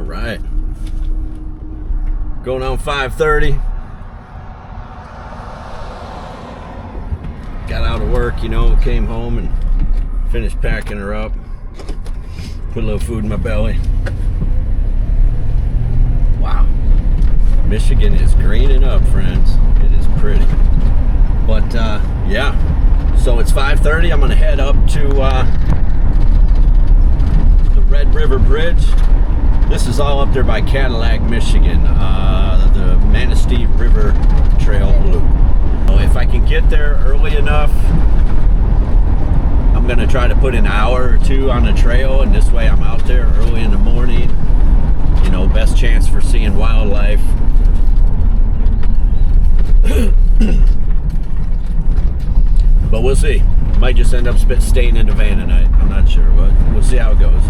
right. Going on 5:30. Got out of work, came home and finished packing her up. Put a little food in my belly. Wow. Michigan is greening up, friends. It is pretty. But, yeah. So it's 5:30. I'm going to head up to the Red River Bridge. This is all up there by Cadillac, Michigan. The Manistee River Trail Loop. So if I can get there early enough, I'm going to try to put an hour or two on the trail, and this way I'm out there early in the morning. Best chance for seeing wildlife. But we'll see. Might just end up staying in the van tonight. I'm not sure, but we'll see how it goes.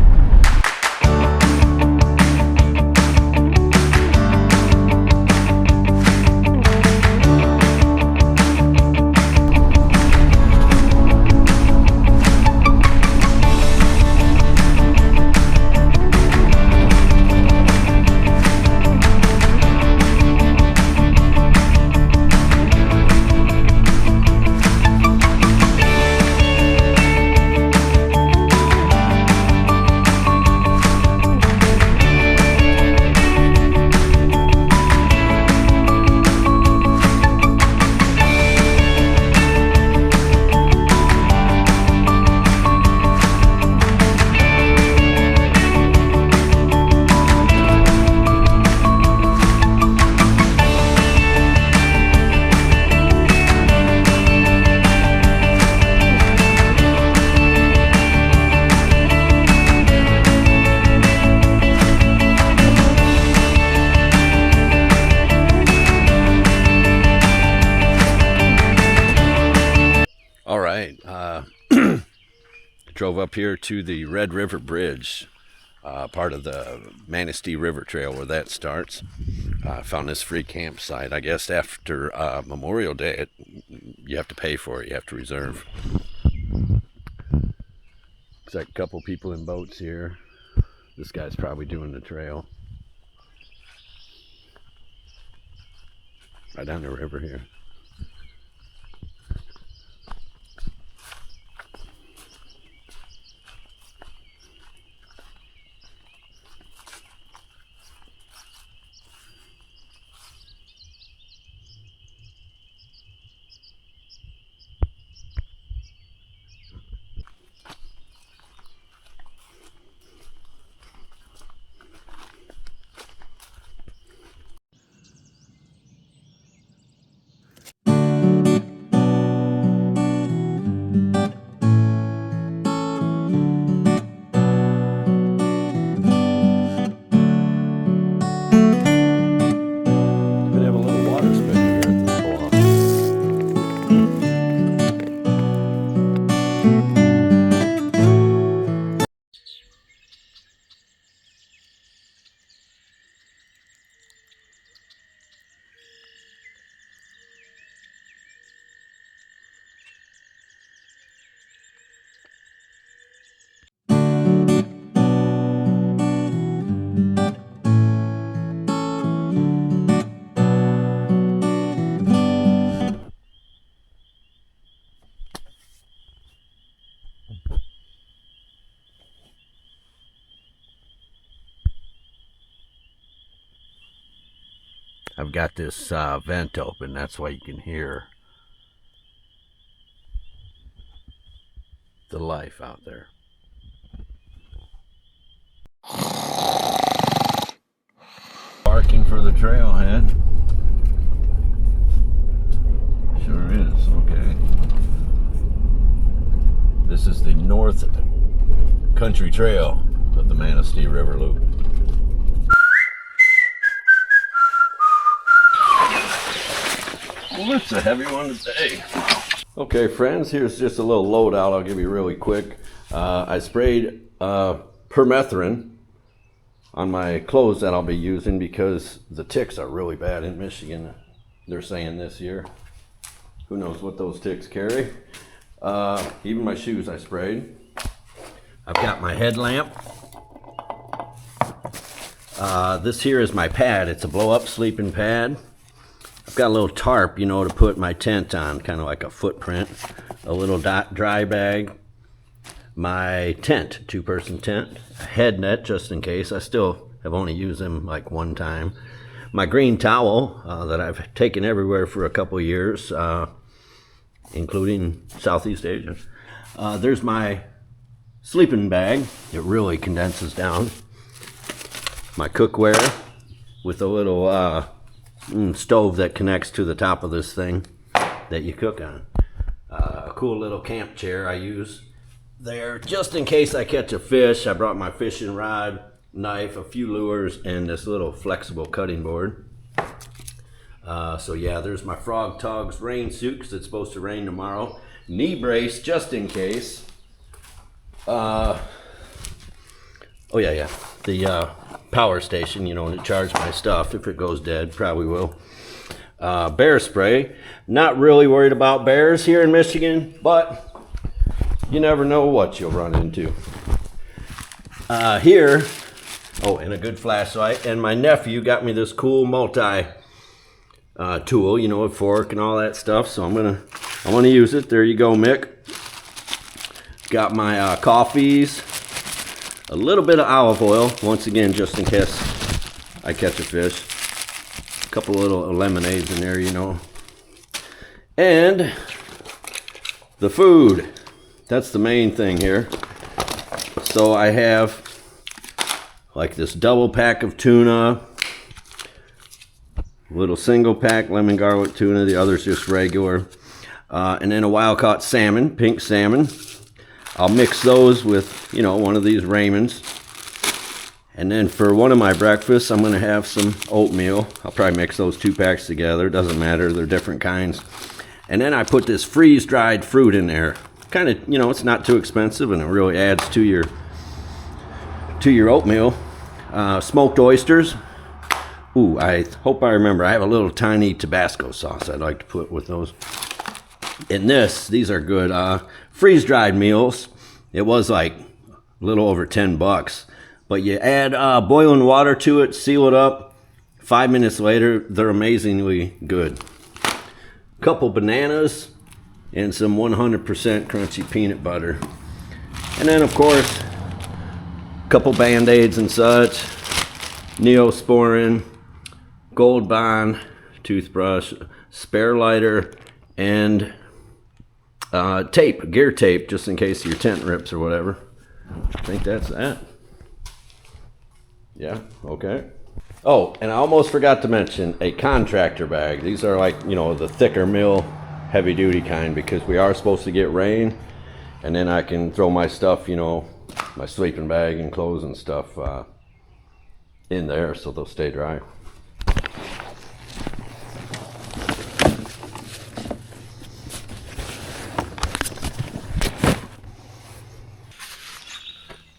Drove up here to the Red River Bridge, part of the Manistee River Trail where that starts. Found this free campsite. I guess after Memorial Day, you have to pay for it. You have to reserve. Looks like a couple people in boats here. This guy's probably doing the trail. Right down the river here. I've got this vent open, that's why you can hear the life out there. Barking for the trailhead. Sure is, okay. This is the North Country Trail of the Manistee River Loop. Well, it's a heavy one today. Okay, friends, here's just a little loadout I'll give you really quick. I sprayed permethrin on my clothes that I'll be using because the ticks are really bad in Michigan, they're saying this year. Who knows what those ticks carry. Even my shoes I sprayed. I've got my headlamp. This here is my pad. It's a blow-up sleeping pad. I've got a little tarp, you know, to put my tent on, kind of like a footprint. A little dry bag. My tent, two-person tent. A head net, just in case. I still have only used them like one time. My green towel that I've taken everywhere for a couple years, including Southeast Asia. There's my sleeping bag. It really condenses down. My cookware with a little stove that connects to the top of this thing that you cook on. A cool little camp chair I use there just in case I catch a fish. I brought my fishing rod, knife, a few lures, and this little flexible cutting board. So yeah, there's my Frog Togs rain suit because it's supposed to rain tomorrow. Knee brace just in case. Oh yeah. The power station, you know, to charge my stuff if it goes dead. Probably will. Bear spray. Not really worried about bears here in Michigan, but you never know what you'll run into. Here, oh, and a good flashlight. And my nephew got me this cool multi tool, you know, a fork and all that stuff. So I'm gonna use it. There you go, Mick. Got my coffees. A little bit of olive oil, once again, just in case I catch a fish. A couple little lemonades in there, you know. And the food. That's the main thing here. So I have like this double pack of tuna, little single pack lemon garlic tuna, the other's just regular. And then a wild caught salmon, pink salmon. I'll mix those with, you know, one of these Raymonds. And then for one of my breakfasts, I'm going to have some oatmeal. I'll probably mix those 2 packs together. Doesn't matter. They're different kinds. And then I put this freeze-dried fruit in there. Kind of, you know, it's not too expensive, and it really adds to your oatmeal. Smoked oysters. Ooh, I hope I remember. I have a little tiny Tabasco sauce I'd like to put with those. And these are good. Freeze-dried meals. It was like a little over $10, but you add boiling water to it, seal it up. 5 minutes later, they're amazingly good. Couple bananas and some 100% crunchy peanut butter. And then, of course, a couple Band-Aids and such. Neosporin, Gold Bond, toothbrush, spare lighter, and tape, gear tape, just in case your tent rips or whatever. I think that's that. Yeah, okay. Oh, and I almost forgot to mention a contractor bag. These are like, you know, the thicker mill, heavy duty kind, because we are supposed to get rain. And then I can throw my stuff, you know, my sleeping bag and clothes and stuff in there so they'll stay dry.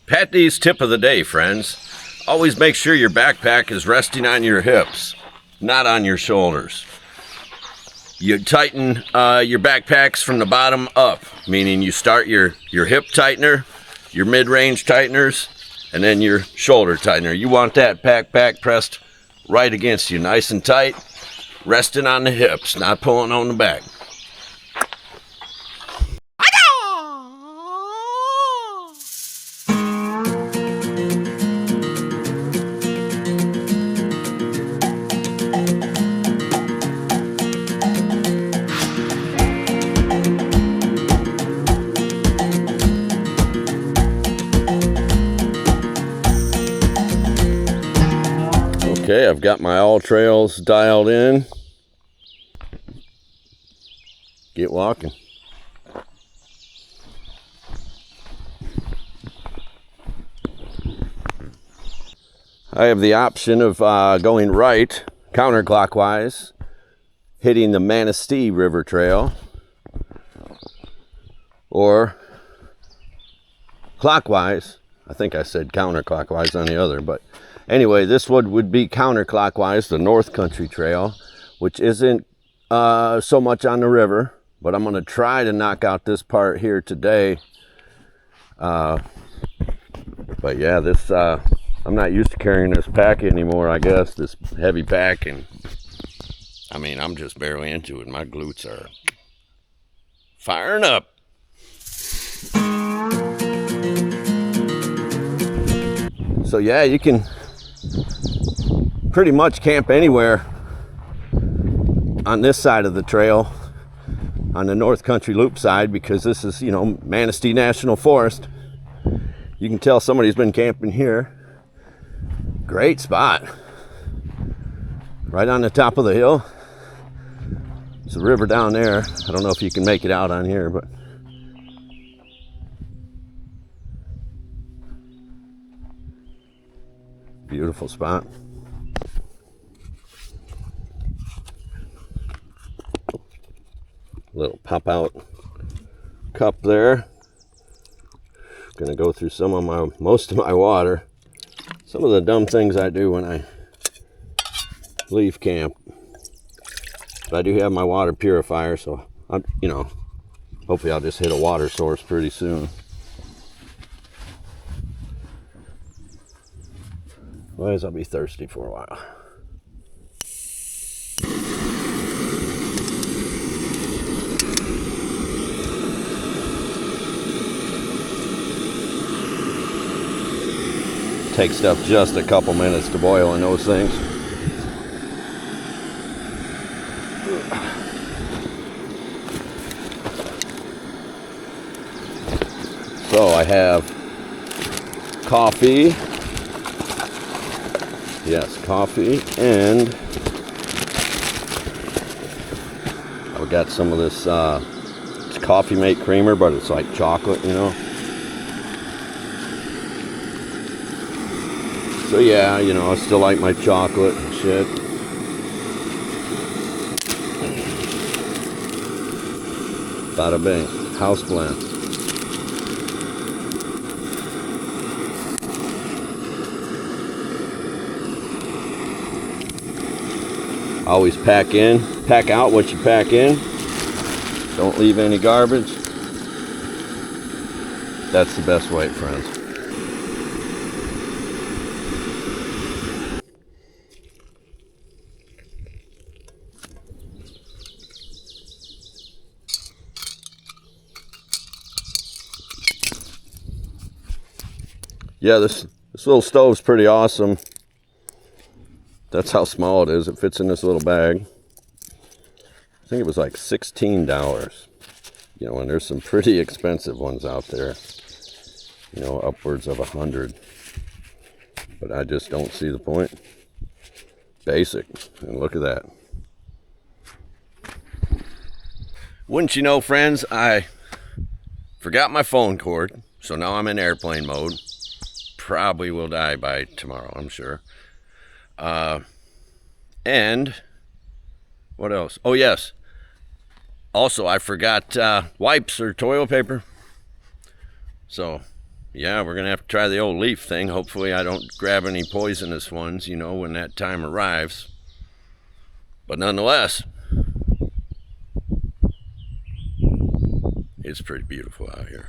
Patty's tip of the day, friends. Always make sure your backpack is resting on your hips, not on your shoulders. You tighten your backpacks from the bottom up, meaning you start your hip tightener, your mid-range tighteners, and then your shoulder tightener. You want that backpack pressed right against you, nice and tight, resting on the hips, not pulling on the back. Okay, I've got my all trails dialed in. Get walking. I have the option of going right, counterclockwise, hitting the Manistee River Trail, or clockwise. I think I said counterclockwise on the other, but anyway, this would be counterclockwise, the North Country Trail, which isn't so much on the river, but I'm going to try to knock out this part here today. But yeah, this I'm not used to carrying this pack anymore, I guess, this heavy pack, and I mean, I'm just barely into it. My glutes are firing up. So yeah, you can pretty much camp anywhere on this side of the trail, on the North Country Loop side, because this is, you know, Manistee National Forest. You can tell somebody's been camping here. Great spot. Right on the top of the hill. There's a river down there. I don't know if you can make it out on here, but beautiful spot. Little pop out cup there. Gonna go through most of my water. Some of the dumb things I do when I leave camp. But I do have my water purifier, so you know, hopefully I'll just hit a water source pretty soon. Otherwise I'll be thirsty for a while. Takes stuff just a couple minutes to boil in those things. So I have coffee. Yes, coffee, and I've got some of this it's Coffee Mate creamer, but it's like chocolate, you know. So yeah, you know, I still like my chocolate and shit. Bada bing, house blend. Always pack out what you pack in. Don't leave any garbage. That's the best way, friends. Yeah, this little stove's pretty awesome. That's how small it is. It fits in this little bag. I think it was like $16. You know, and there's some pretty expensive ones out there. You know, upwards of $100. But I just don't see the point. Basic. And look at that. Wouldn't you know, friends, I forgot my phone cord. So now I'm in airplane mode. Probably will die by tomorrow, I'm sure. And what else? Oh yes, also I forgot wipes or toilet paper. So yeah, we're gonna have to try the old leaf thing. Hopefully I don't grab any poisonous ones, you know, when that time arrives. But nonetheless, it's pretty beautiful out here.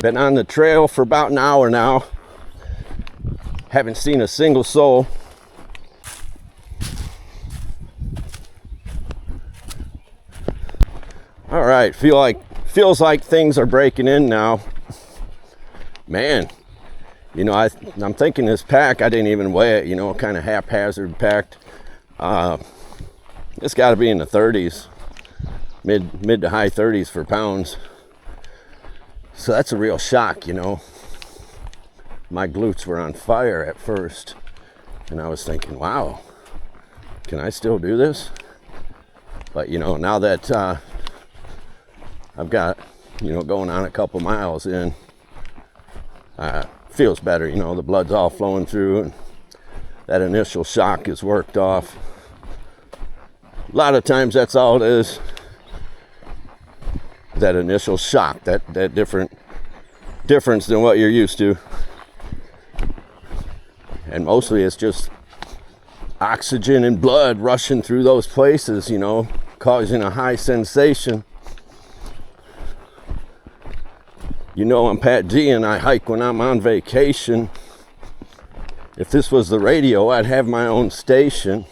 Been on the trail for about an hour now. Haven't seen a single soul. All right, feels like things are breaking in now. Man, you know, I'm thinking this pack, I didn't even weigh it, you know, kind of haphazard packed. It's got to be in the 30s, mid to high 30s for pounds. So that's a real shock, you know. My glutes were on fire at first, and I was thinking, wow, can I still do this? But, you know, now that I've got, you know, going on a couple miles in, feels better, you know, the blood's all flowing through, and that initial shock is worked off. A lot of times that's all it is. That initial shock, that difference than what you're used to. And mostly it's just oxygen and blood rushing through those places, you know, causing a high sensation. You know I'm Pat G and I hike when I'm on vacation. If this was the radio, I'd have my own station.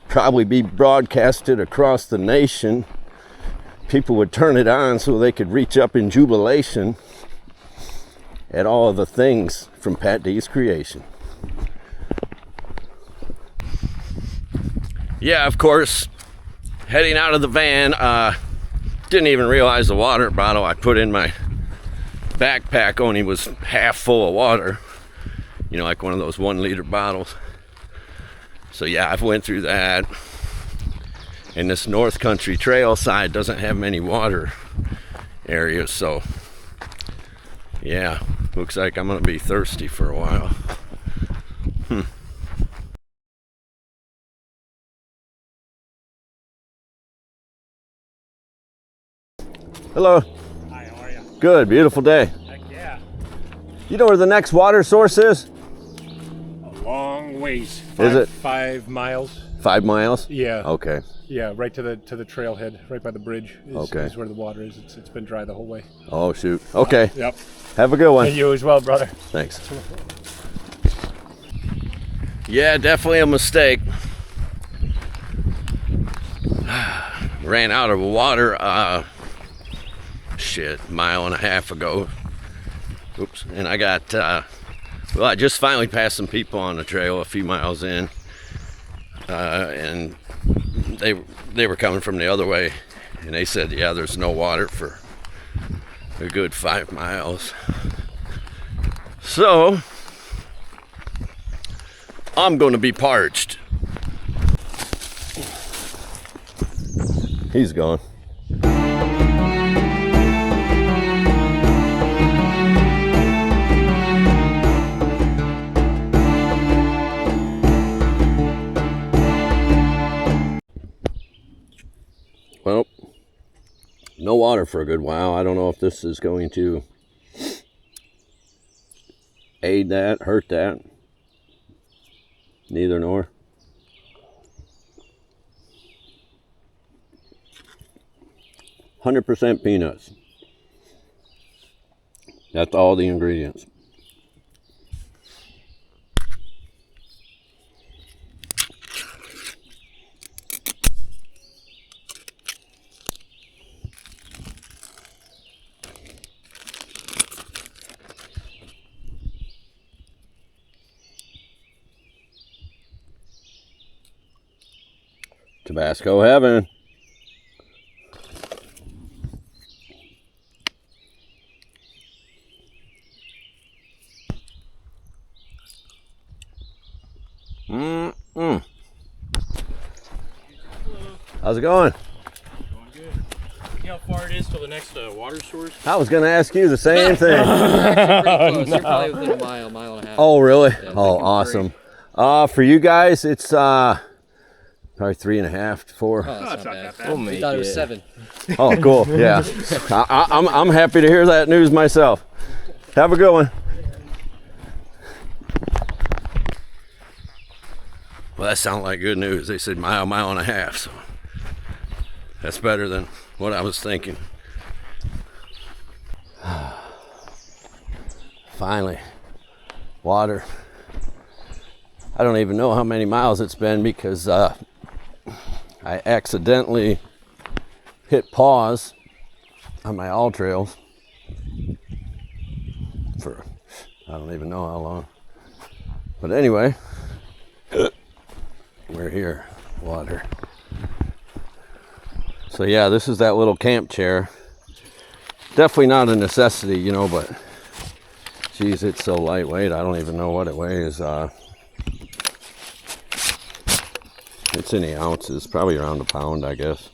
Probably be broadcasted across the nation. People would turn it on so they could reach up in jubilation at all of the things from Pat D's creation. Yeah, of course, heading out of the van, didn't even realize the water bottle I put in my backpack only was half full of water. You know, like one of those 1 liter bottles. So yeah, I've went through that. And this North Country Trail side doesn't have many water areas, so yeah, looks like I'm gonna be thirsty for a while. Hello. Hi, how are you? Good, beautiful day. Heck yeah. You know where the next water source is? A long ways. Is it? 5 miles. 5 miles? Yeah. Okay. Yeah, right to the trailhead, right by the bridge is where the water is. It's been dry the whole way. Oh shoot. Okay. Yep. Have a good one. And you as well, brother. Thanks. Yeah, definitely a mistake. Ran out of water a mile and a half ago. Oops. And I got well, I just finally passed some people on the trail a few miles in, and they were coming from the other way, and they said, yeah, there's no water for a good 5 miles. So I'm going to be parched. He's gone. Well, no water for a good while. I don't know if this is going to aid that, hurt that. Neither nor. %100 peanuts. That's all the ingredients. Tabasco heaven. How's it going? Going good. See how far it is till the next water source? I was going to ask you the same thing. Close. You're probably within a mile and a half. Oh, really? Yeah, Oh, awesome. For you guys, it's probably 3.5 to 4. Oh, that's not bad. We'll make I thought it was 7. Oh, cool. Yeah. I'm happy to hear that news myself. Have a good one. Well, that sounded like good news. They said mile and a half, so that's better than what I was thinking. Finally, water. I don't even know how many miles it's been because I accidentally hit pause on my all trails for I don't even know how long. But anyway, we're here, water. So yeah, this is that little camp chair. Definitely not a necessity, you know, but geez, it's so lightweight. I don't even know what it weighs. It's in the ounces, probably around a pound, I guess.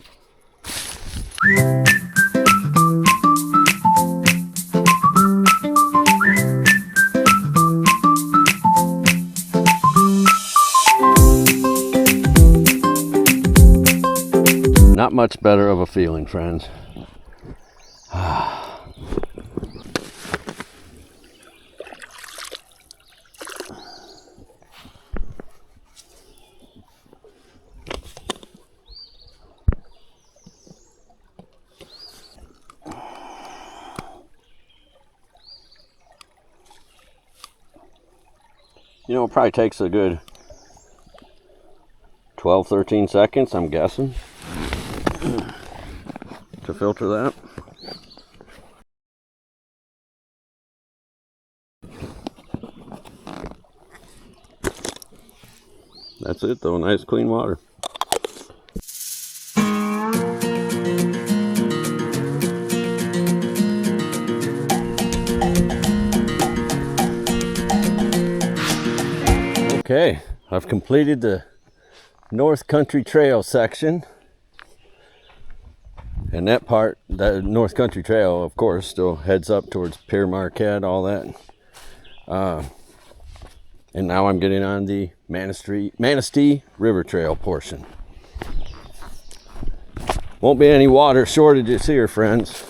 Not much better of a feeling, friends. You know, it probably takes a good 12, 13 seconds, I'm guessing, to filter that. That's it though, nice clean water. Okay, I've completed the North Country Trail section. And that part, the North Country Trail, of course, still heads up towards Pierre Marquette, all that. And now I'm getting on the Manistee River Trail portion. Won't be any water shortages here, friends.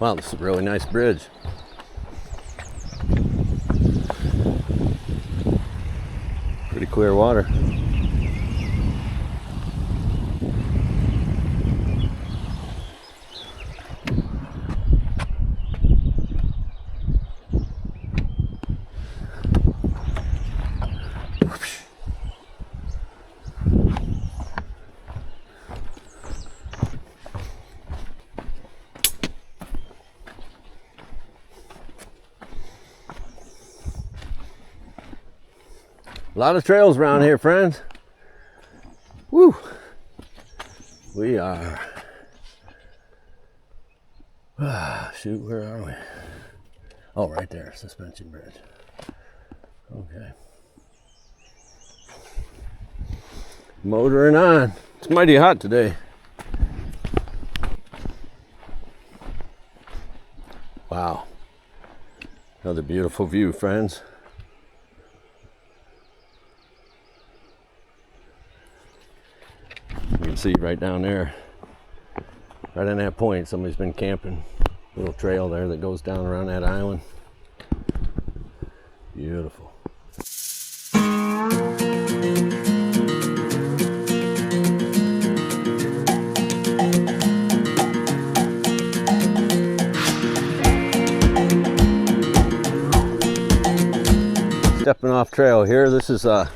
Wow, this is a really nice bridge. Pretty clear water. A lot of trails around here, friends. Woo! We are... shoot, where are we? Oh, right there, suspension bridge. Okay. Motoring on. It's mighty hot today. Wow. Another beautiful view, friends. You can see right down there, right on that point, somebody's been camping. Little trail there that goes down around that island. Beautiful. Stepping off trail here. This is a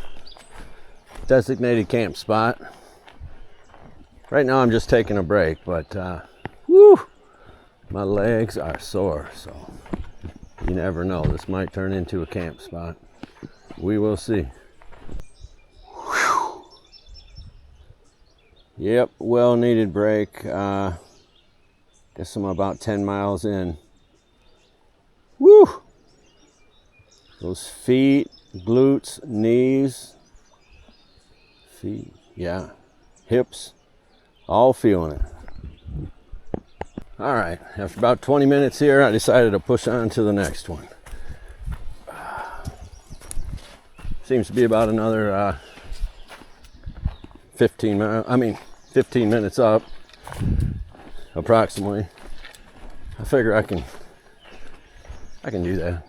designated camp spot. Right now I'm just taking a break, but woo, my legs are sore, so you never know. This might turn into a camp spot. We will see. Whew. Yep, well needed break. Guess I'm about 10 miles in. Woo! Those feet, glutes, knees, feet, yeah, hips. All feeling it. All right, after about 20 minutes here, I decided to push on to the next one. Seems to be about another 15 minutes up, approximately. I figure I can do that.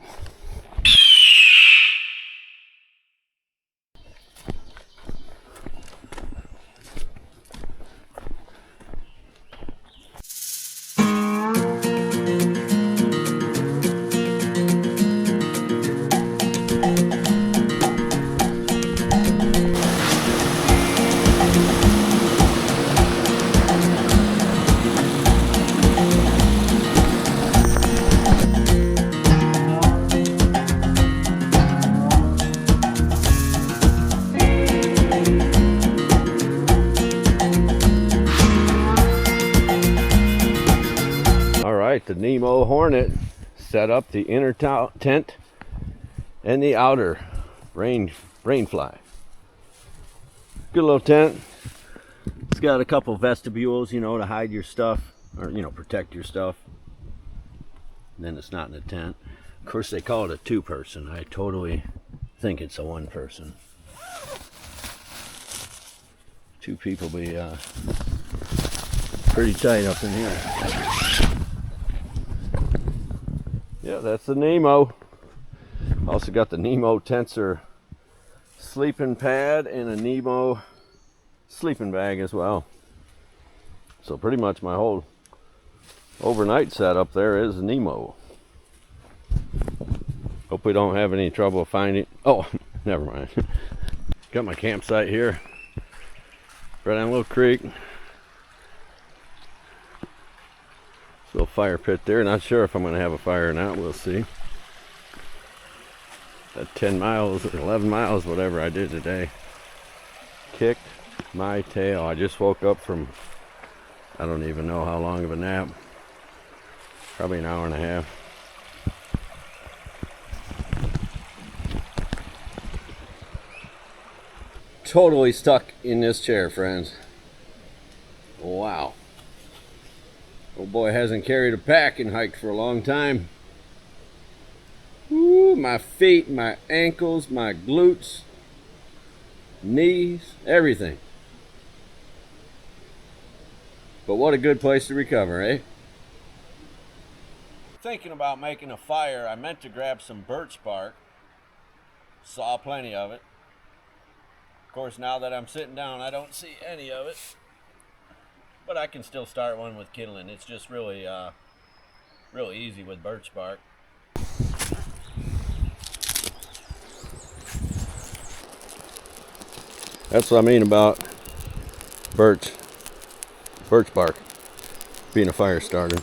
the Nemo Hornet set up, the inner tent and the outer rain fly. Good little tent. It's got a couple vestibules, you know, to hide your stuff, or, you know, protect your stuff. And then it's not in a tent. Of course, they call it a two-person. I totally think it's a one-person. Two people be pretty tight up in here. Yeah, that's the Nemo. Also got the Nemo Tensor sleeping pad and a Nemo sleeping bag as well. So pretty much my whole overnight setup there is Nemo. Hope we don't have any trouble finding. Oh, never mind. Got my campsite here, right on a little creek. Little fire pit there. Not sure if I'm going to have a fire or not. We'll see. That 10 miles or 11 miles, whatever I did today, kicked my tail. I just woke up from, I don't even know how long of a nap. Probably an hour and a half. Totally stuck in this chair, friends. Wow. Old boy hasn't carried a pack and hiked for a long time. Ooh, my feet, my ankles, my glutes, knees, everything. But what a good place to recover, eh? Thinking about making a fire, I meant to grab some birch bark. Saw plenty of it. Of course, now that I'm sitting down, I don't see any of it. But I can still start one with kindling. It's just really, real easy with birch bark. That's what I mean about birch bark being a fire starter.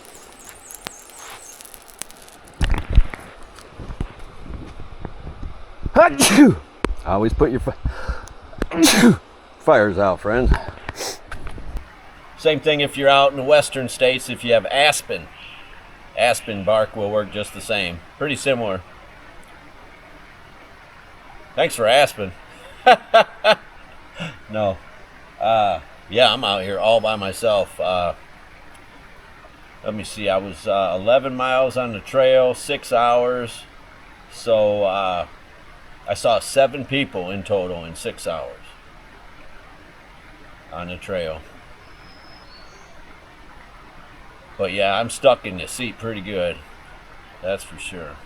Achoo! Always put your fires out, friends. Same thing if you're out in the western states. If you have aspen bark will work just the same. Pretty similar. Thanks for aspen. No. Yeah, I'm out here all by myself. Let me see. I was 11 miles on the trail, 6 hours. So I saw 7 people in total in 6 hours on the trail. But yeah, I'm stuck in the seat pretty good. That's for sure.